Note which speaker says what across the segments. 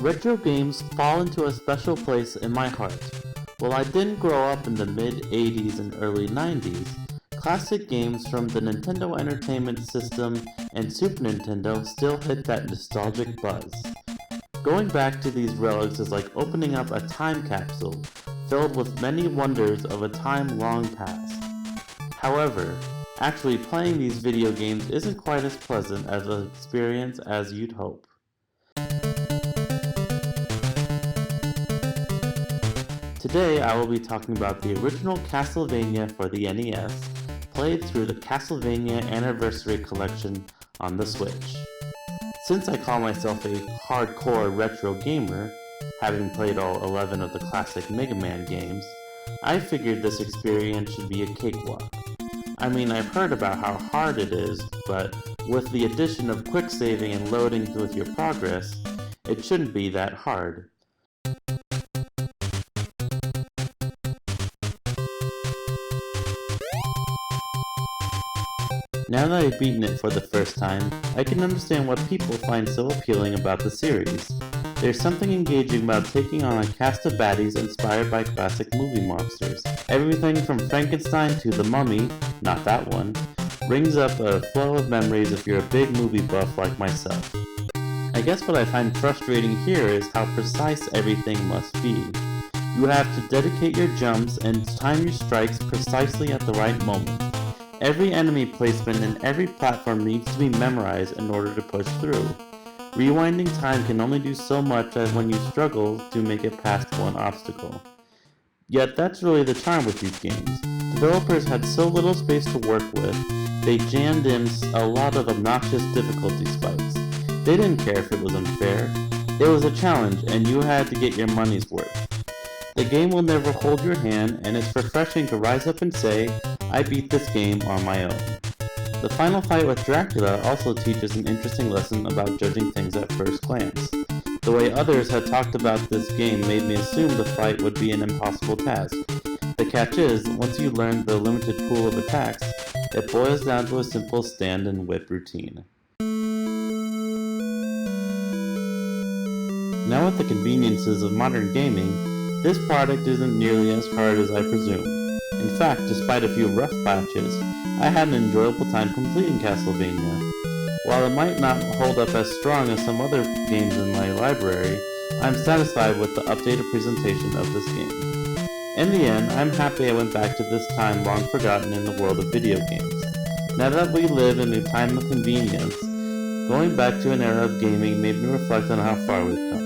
Speaker 1: Retro games fall into a special place in my heart. While I didn't grow up in the mid-80s and early 90s, classic games from the Nintendo Entertainment System and Super Nintendo still hit that nostalgic buzz. Going back to these relics is like opening up a time capsule filled with many wonders of a time long past. However, actually playing these video games isn't quite as pleasant as an experience as you'd hope. Today I will be talking about the original Castlevania for the NES, played through the Castlevania Anniversary Collection on the Switch. Since I call myself a hardcore retro gamer, having played all 11 of the classic Mega Man games, I figured this experience should be a cakewalk. I mean, I've heard about how hard it is, but with the addition of quick saving and loading with your progress, it shouldn't be that hard. Now that I've beaten it for the first time, I can understand what people find so appealing about the series. There's something engaging about taking on a cast of baddies inspired by classic movie monsters. Everything from Frankenstein to The Mummy, not that one, brings up a flow of memories if you're a big movie buff like myself. I guess what I find frustrating here is how precise everything must be. You have to dedicate your jumps and time your strikes precisely at the right moment. Every enemy placement and every platform needs to be memorized in order to push through. Rewinding time can only do so much as when you struggle to make it past one obstacle. Yet that's really the charm with these games. Developers had so little space to work with, they jammed in a lot of obnoxious difficulty spikes. They didn't care if it was unfair. It was a challenge and you had to get your money's worth. The game will never hold your hand, and it's refreshing to rise up and say, I beat this game on my own. The final fight with Dracula also teaches an interesting lesson about judging things at first glance. The way others had talked about this game made me assume the fight would be an impossible task. The catch is, once you learn the limited pool of attacks, it boils down to a simple stand and whip routine. Now with the conveniences of modern gaming, this product isn't nearly as hard as I presumed. In fact, despite a few rough patches, I had an enjoyable time completing Castlevania. While it might not hold up as strong as some other games in my library, I'm satisfied with the updated presentation of this game. In the end, I'm happy I went back to this time long forgotten in the world of video games. Now that we live in a time of convenience, going back to an era of gaming made me reflect on how far we've come.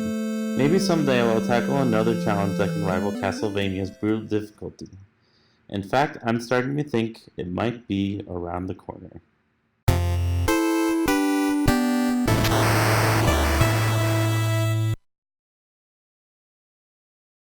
Speaker 1: Maybe someday I will tackle another challenge that can rival Castlevania's brutal difficulty. In fact, I'm starting to think it might be around the corner.